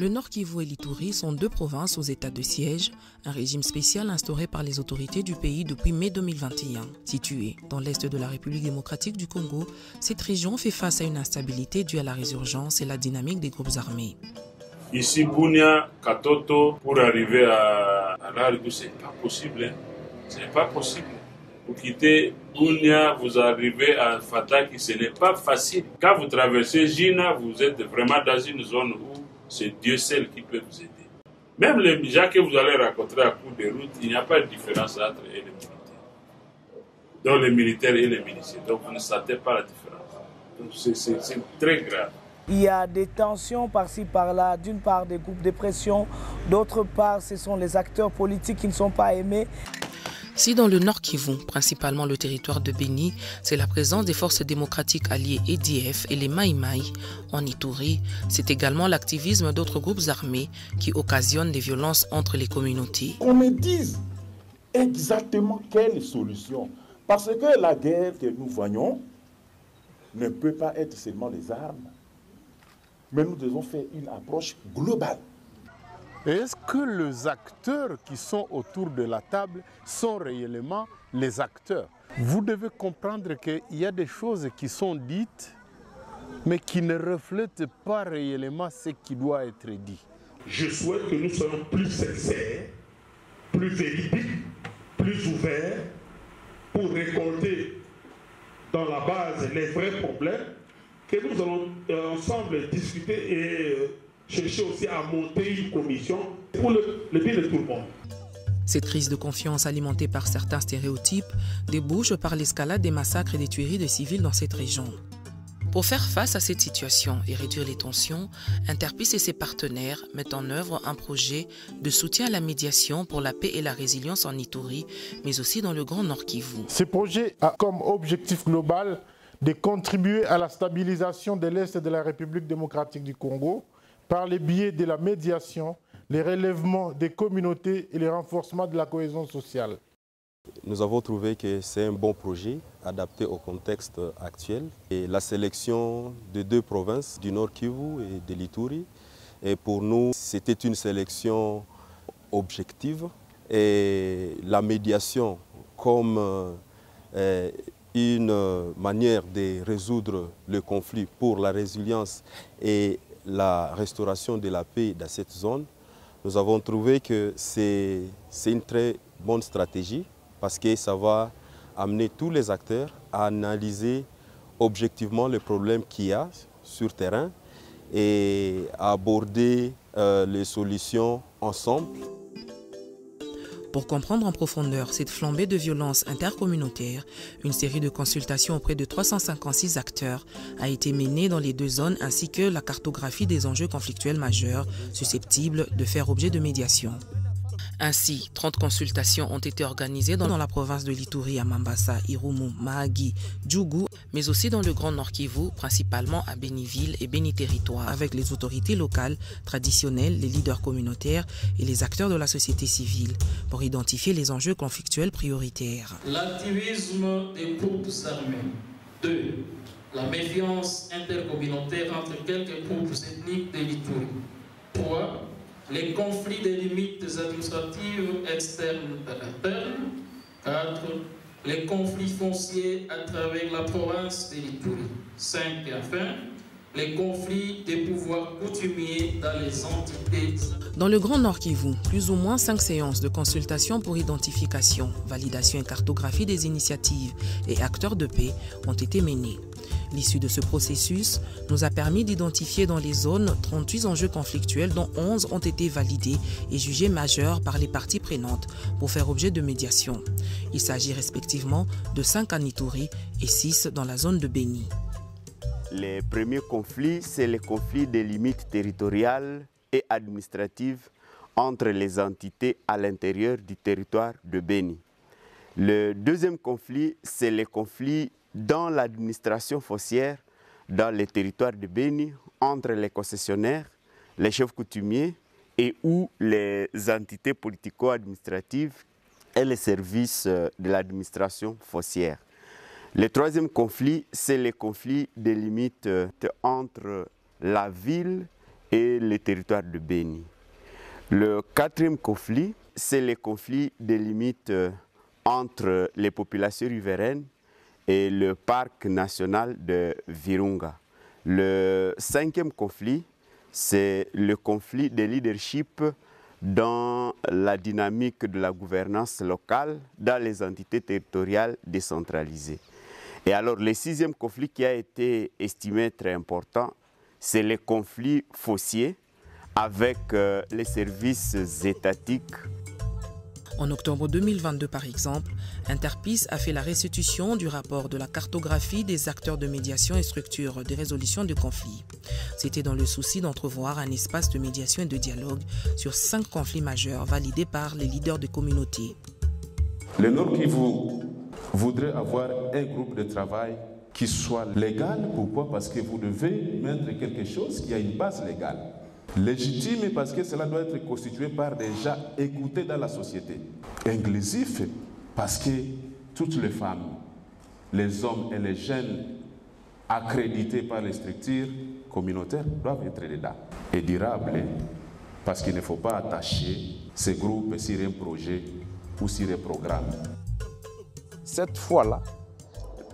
Le Nord Kivu et l'Ituri sont deux provinces aux états de siège, un régime spécial instauré par les autorités du pays depuis mai 2021. Située dans l'est de la République démocratique du Congo, cette région fait face à une instabilité due à la résurgence et la dynamique des groupes armés. Ici, Bunia, Katoto, pour arriver à Largo, c'est pas possible. Hein. C'est pas possible. Vous quittez Bunia, vous arrivez à Fataki, ce n'est pas facile. Quand vous traversez Jina, vous êtes vraiment dans une zone où c'est Dieu seul qui peut vous aider. Même les gens que vous allez rencontrer à cours de route, il n'y a pas de différence entre eux et les militaires. Donc les militaires et les miliciens. Donc vous ne sentez pas la différence. Donc c'est très grave. Il y a des tensions par-ci, par-là, d'une part des groupes de pression, d'autre part ce sont les acteurs politiques qui ne sont pas aimés. Si dans le Nord Kivu, principalement le territoire de Beni, c'est la présence des forces démocratiques alliées EDF et les Maïmaï, en Ituri, c'est également l'activisme d'autres groupes armés qui occasionnent des violences entre les communautés. Qu'on me dise exactement quelle solution, parce que la guerre que nous voyons ne peut pas être seulement les armes, mais nous devons faire une approche globale. Est-ce que les acteurs qui sont autour de la table sont réellement les acteurs? Vous devez comprendre qu'il y a des choses qui sont dites, mais qui ne reflètent pas réellement ce qui doit être dit. Je souhaite que nous soyons plus sincères, plus véridiques, plus ouverts, pour récolter dans la base les vrais problèmes, que nous allons ensemble discuter et chercher aussi à monter une commission pour le bien de tout le monde. Cette crise de confiance alimentée par certains stéréotypes débouche par l'escalade des massacres et des tueries de civils dans cette région. Pour faire face à cette situation et réduire les tensions, Interpeace et ses partenaires mettent en œuvre un projet de soutien à la médiation pour la paix et la résilience en Ituri, mais aussi dans le Grand Nord Kivu. Ce projet a comme objectif global de contribuer à la stabilisation de l'Est de la République démocratique du Congo par le biais de la médiation, les relèvements des communautés et le renforcement de la cohésion sociale. Nous avons trouvé que c'est un bon projet adapté au contexte actuel. Et la sélection de deux provinces, du Nord Kivu et de l'Ituri, et pour nous, c'était une sélection objective. Et la médiation comme une manière de résoudre le conflit pour la résilience et la restauration de la paix dans cette zone, nous avons trouvé que c'est une très bonne stratégie parce que ça va amener tous les acteurs à analyser objectivement les problèmes qu'il y a sur terrain et à aborder les solutions ensemble. Pour comprendre en profondeur cette flambée de violence intercommunautaire, une série de consultations auprès de 356 acteurs a été menée dans les deux zones ainsi que la cartographie des enjeux conflictuels majeurs susceptibles de faire objet de médiation. Ainsi, 30 consultations ont été organisées dans la province de l'Ituri à Mambasa, Irumu, Mahagi, Djougou, mais aussi dans le Grand Nord Kivu, principalement à Béniville et Béni-Territoire, avec les autorités locales, traditionnelles, les leaders communautaires et les acteurs de la société civile, pour identifier les enjeux conflictuels prioritaires. L'activisme des groupes armés. 2. La méfiance intercommunautaire entre quelques groupes ethniques de l'Ituri. 3. Les conflits des limites administratives externes et internes. 4. Les conflits fonciers à travers la province de l'Ituri. 5. Et enfin, les conflits des pouvoirs coutumiers dans les entités. Dans le Grand Nord Kivu, plus ou moins 5 séances de consultation pour identification, validation et cartographie des initiatives et acteurs de paix ont été menées. L'issue de ce processus nous a permis d'identifier dans les zones 38 enjeux conflictuels dont 11 ont été validés et jugés majeurs par les parties prenantes pour faire objet de médiation. Il s'agit respectivement de 5 en Ituri et 6 dans la zone de Beni. Les premiers conflits, c'est les conflits des limites territoriales et administratives entre les entités à l'intérieur du territoire de Beni. Le deuxième conflit, c'est les conflits dans l'administration foncière, dans les territoires de Beni, entre les concessionnaires, les chefs coutumiers et ou les entités politico-administratives et les services de l'administration foncière. Le troisième conflit, c'est le conflit des limites entre la ville et le territoire de Béni. Le quatrième conflit, c'est le conflit des limites entre les populations riveraines et le parc national de Virunga. Le cinquième conflit, c'est le conflit de leadership dans la dynamique de la gouvernance locale dans les entités territoriales décentralisées. Et alors le sixième conflit qui a été estimé très important, c'est le conflit foncier avec les services étatiques. En octobre 2022, par exemple, Interpis a fait la restitution du rapport de la cartographie des acteurs de médiation et structures de résolution de conflits. C'était dans le souci d'entrevoir un espace de médiation et de dialogue sur 5 conflits majeurs validés par les leaders de communautés. Le Nord Kivu voudrait avoir un groupe de travail qui soit légal. Pourquoi? Parce que vous devez mettre quelque chose qui a une base légale. Légitime parce que cela doit être constitué par des gens écoutés dans la société. Inclusif parce que toutes les femmes, les hommes et les jeunes accrédités par les structures communautaires doivent être dedans. Et durable parce qu'il ne faut pas attacher ces groupes sur un projet ou sur un programme. Cette fois-là,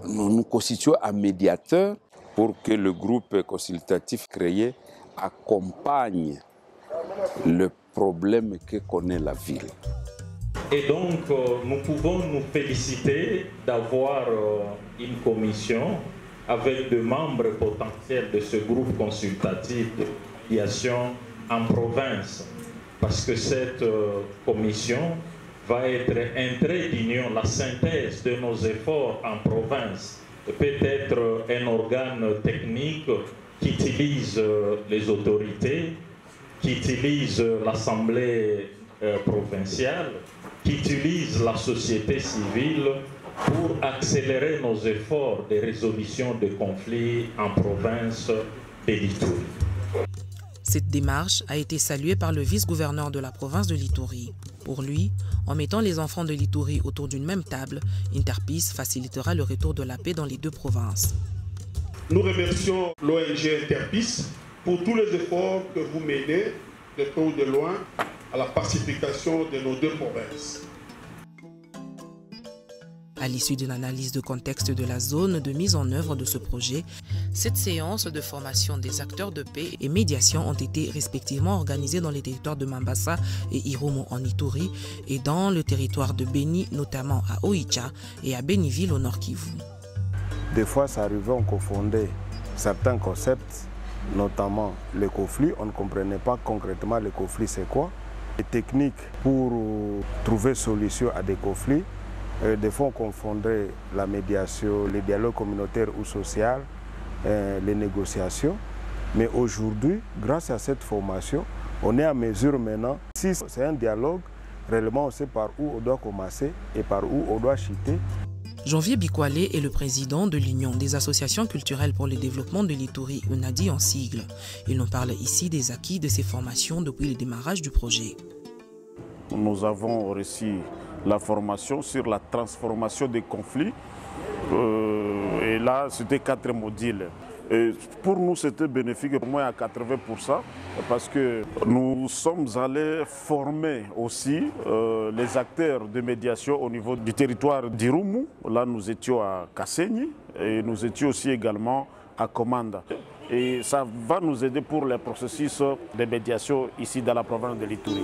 nous nous constituons un médiateur pour que le groupe consultatif créé accompagne le problème que connaît la ville. Et donc, nous pouvons nous féliciter d'avoir une commission avec des membres potentiels de ce groupe consultatif de médiation en province, parce que cette commission va être un trait d'union, la synthèse de nos efforts en province, peut-être un organe technique qui utilise les autorités, qui utilise l'Assemblée provinciale, qui utilise la société civile pour accélérer nos efforts de résolution de conflits en province de l'Ituri. Cette démarche a été saluée par le vice-gouverneur de la province de l'Ituri. Pour lui, en mettant les enfants de l'Ituri autour d'une même table, Interpis facilitera le retour de la paix dans les deux provinces. Nous remercions l'ONG Interpis pour tous les efforts que vous menez de près ou de loin à la pacification de nos deux provinces. À l'issue d'une analyse de contexte de la zone de mise en œuvre de ce projet, 7 séances de formation des acteurs de paix et médiation ont été respectivement organisées dans les territoires de Mambasa et Irumu en Ituri et dans le territoire de Béni, notamment à Oicha et à Béniville au Nord Kivu. Des fois, ça arrivait, on confondait certains concepts, notamment le conflit. On ne comprenait pas concrètement le conflit, c'est quoi. Les techniques pour trouver solution à des conflits. Des fois, on confondait la médiation, le dialogue communautaire ou social, les négociations. Mais aujourd'hui, grâce à cette formation, on est à mesure maintenant, si c'est un dialogue, réellement on sait par où on doit commencer et par où on doit chuter. Janvier Bikwale est le président de l'Union des associations culturelles pour le développement de l'Ituri, UNADI en sigle. Il nous parle ici des acquis de ces formations depuis le démarrage du projet. Nous avons reçu la formation sur la transformation des conflits. Et là, c'était 4 modules. Et pour nous, c'était bénéfique au moins à 80% parce que nous sommes allés former aussi les acteurs de médiation au niveau du territoire d'Irumu. Là, nous étions à Kasenyi et nous étions aussi également à Komanda. Et ça va nous aider pour les processus de médiation ici dans la province de l'Ituri.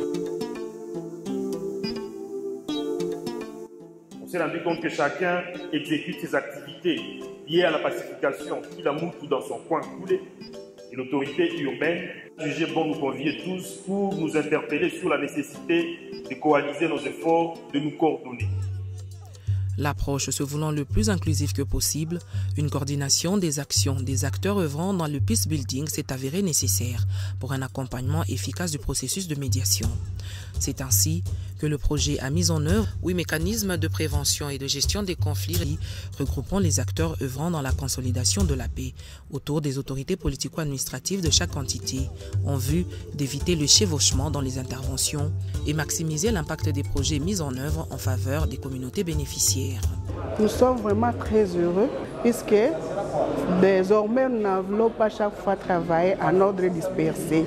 On s'est rendu compte que chacun exécute ses activités liées à la pacification, qu'il a tout dans son coin coulé. Et l'autorité urbaine jugeait bon nous convier tous pour nous interpeller sur la nécessité de coaliser nos efforts, de nous coordonner. L'approche se voulant le plus inclusive que possible, une coordination des actions des acteurs œuvrant dans le peace building s'est avérée nécessaire pour un accompagnement efficace du processus de médiation. C'est ainsi que le projet a mis en œuvre 8 mécanismes de prévention et de gestion des conflits regroupant les acteurs œuvrant dans la consolidation de la paix autour des autorités politico-administratives de chaque entité, en vue d'éviter le chevauchement dans les interventions et maximiser l'impact des projets mis en œuvre en faveur des communautés bénéficiaires. Nous sommes vraiment très heureux puisque Désormais, nous n'allons pas chaque fois travailler en ordre dispersé.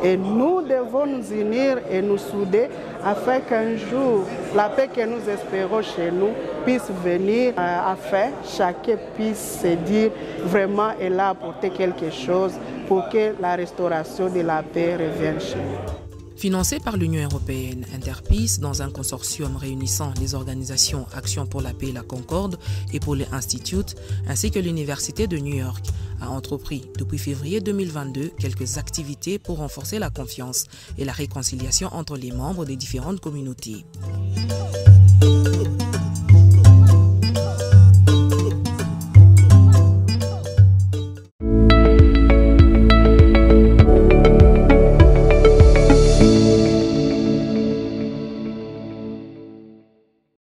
Et nous devons nous unir et nous souder afin qu'un jour, la paix que nous espérons chez nous puisse venir, afin que chacun puisse se dire vraiment elle a apporté quelque chose pour que la restauration de la paix revienne chez nous. Financé par l'Union européenne, Interpeace, dans un consortium réunissant les organisations Action pour la paix et la Concorde et Pauli Institute, ainsi que l'Université de New York, a entrepris depuis février 2022 quelques activités pour renforcer la confiance et la réconciliation entre les membres des différentes communautés.